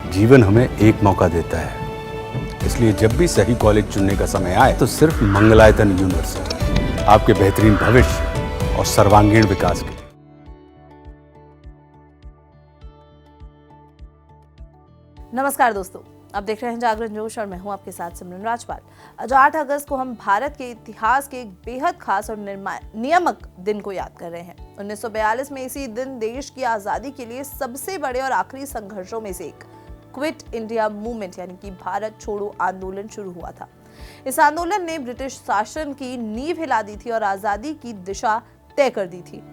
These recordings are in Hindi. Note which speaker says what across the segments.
Speaker 1: जीवन हमें एक मौका देता है, इसलिए जब भी सही कॉलेज चुनने का समय आए तो सिर्फ मंगलायतन यूनिवर्सिटी आपके बेहतरीन भविष्य और सर्वांगीण विकास के लिए।
Speaker 2: नमस्कार दोस्तों, आप देख रहे हैं जागरण जोश और मैं हूं आपके साथ सिमरन राजपाल। आज 8 अगस्त को हम भारत के इतिहास के एक बेहद खास और नियामक दिन को याद कर रहे हैं। 1942 में इसी दिन देश की आजादी के लिए सबसे बड़े और आखिरी संघर्षों में से एक क्विट इंडिया मूवमेंट यानी कि भारत छोड़ो आंदोलन शुरू हुआ था। इस आंदोलन ने ब्रिटिश शासन की नींव हिला दी थी और आजादी की दिशा तय कर दी थी।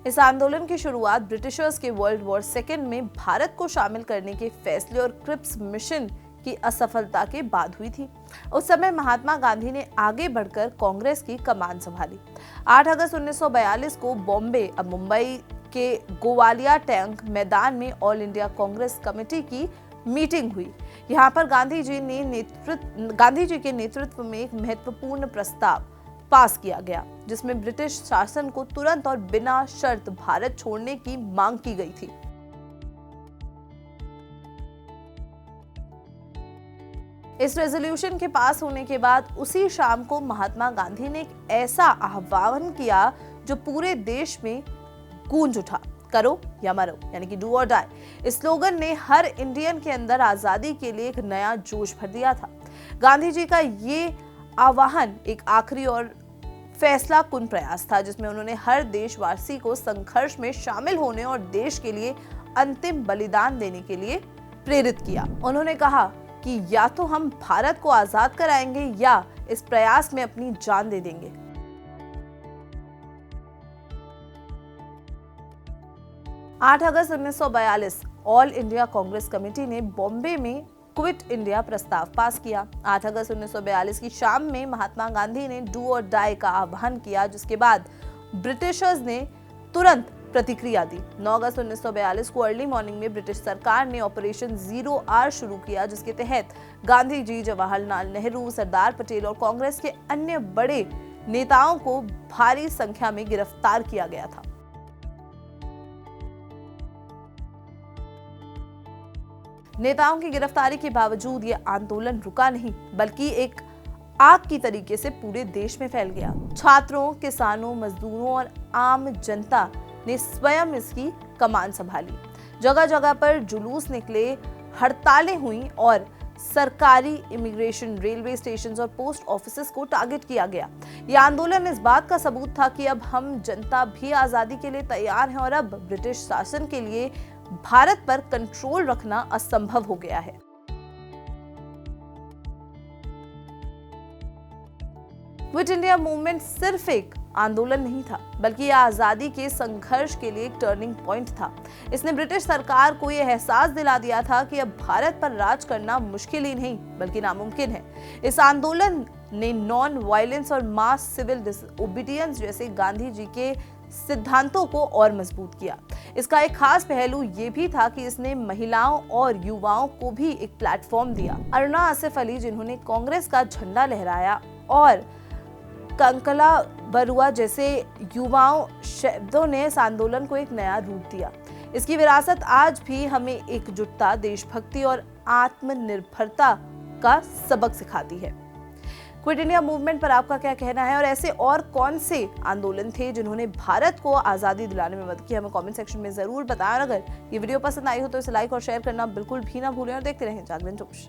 Speaker 2: इस आंदोलन की शुरुआत ब्रिटिशर्स के वर्ल्ड वॉर सेकेंड में भारत को शामिल करने के फैसले और क्रिप्स मिशन की असफलता के बाद हुई थी। उस समय महात्मा गांधी ने आगे बढ़कर कांग्रेस की कमान संभाली। 8 अगस्त 1942 को बॉम्बे अब मुंबई के गोवालिया टैंक मैदान में ऑल इंडिया कांग्रेस कमेटी की मीटिंग हुई। यहाँ पर गांधी जी के नेतृत्व में एक महत्वपूर्ण प्रस्ताव पास किया गया, जिसमें ब्रिटिश शासन को तुरंत और बिना शर्त भारत छोड़ने की मांग की गई थी। इस रेजोल्यूशन के पास होने के बाद उसी शाम को महात्मा गांधी ने एक ऐसा आह्वान किया जो पूरे देश में गूंज उठा, करो या मरो, यानी कि डू और डाई। इस स्लोगन ने हर इंडियन के अंदर आजादी के लिए एक नया जोश भर दिया था। गांधी जी का ये आह्वान एक आखिरी और फैसला कुन प्रयास था, जिसमें उन्होंने हर देशवासी को संघर्ष में शामिल होने और देश के लिए अंतिम बलिदान देने के लिए प्रेरित किया। उन्होंने कहा कि या तो हम भारत को आजाद कराएंगे या इस प्रयास में अपनी जान दे देंगे। आठ अगस्त 1942 ऑल इंडिया कांग्रेस कमेटी ने बॉम्बे में क्विट इंडिया प्रस्ताव पास किया। 8 अगस्त 1942 की शाम में महात्मा गांधी ने डू और डाई का आह्वान किया, जिसके बाद ब्रिटिशर्स ने तुरंत प्रतिक्रिया दी। 9 अगस्त 1942 को अर्ली मॉर्निंग में ब्रिटिश सरकार ने ऑपरेशन जीरो आर शुरू किया, जिसके तहत गांधी जी, जवाहरलाल नेहरू, सरदार पटेल और कांग्रेस के अन्य बड़े नेताओं को भारी संख्या में गिरफ्तार किया गया था। नेताओं की गिरफ्तारी के बावजूद ये आंदोलन रुका नहीं, बल्कि एक आग की तरीके से पूरे देश में फैल गया। छात्रों, किसानों, मजदूरों और आम जनता ने स्वयं इसकी कमान संभाली। जगह जगह पर जुलूस निकले, हड़तालें हुई और सरकारी, इमिग्रेशन, रेलवे स्टेशन और पोस्ट ऑफिसेस को टारगेट किया गया। यह आंदोलन इस बात का सबूत था कि अब हम जनता भी आजादी के लिए तैयार हैं और अब ब्रिटिश शासन के लिए भारत पर कंट्रोल रखना असंभव हो गया है। क्विट इंडिया मूवमेंट सिर्फ एक आंदोलन नहीं था, बल्कि यह आजादी के संघर्ष के लिए एक टर्निंग पॉइंट था। इसने ब्रिटिश सरकार को यह एहसास दिला दिया था कि अब भारत पर राज करना मुश्किल ही नहीं बल्कि नामुमकिन है। इस आंदोलन ने नॉन वायलेंस और मास सिविल डिसओबीडियंस जैसे गांधी जी के सिद्धांतों को और मजबूत किया। इसका एक खास पहलू ये भी था कि इसने महिलाओं और युवाओं को भी एक प्लेटफॉर्म दिया। अरुणा आसिफ अली, जिन्होंने कांग्रेस का झंडा लहराया, और कंकला बरुआ जैसे युवाओं शब्दों ने इस आंदोलन को एक नया रूप दिया। इसकी विरासत आज भी हमें एकजुटता, देशभक्ति और आत्मनिर्भरता का सबक सिखाती है। क्विट इंडिया मूवमेंट पर आपका क्या कहना है और ऐसे और कौन से आंदोलन थे जिन्होंने भारत को आजादी दिलाने में मदद की? हमें कमेंट सेक्शन में जरूर बताएं। और अगर ये वीडियो पसंद आई हो तो इसे लाइक और शेयर करना बिल्कुल भी ना भूलें और देखते रहें जागरण जोश।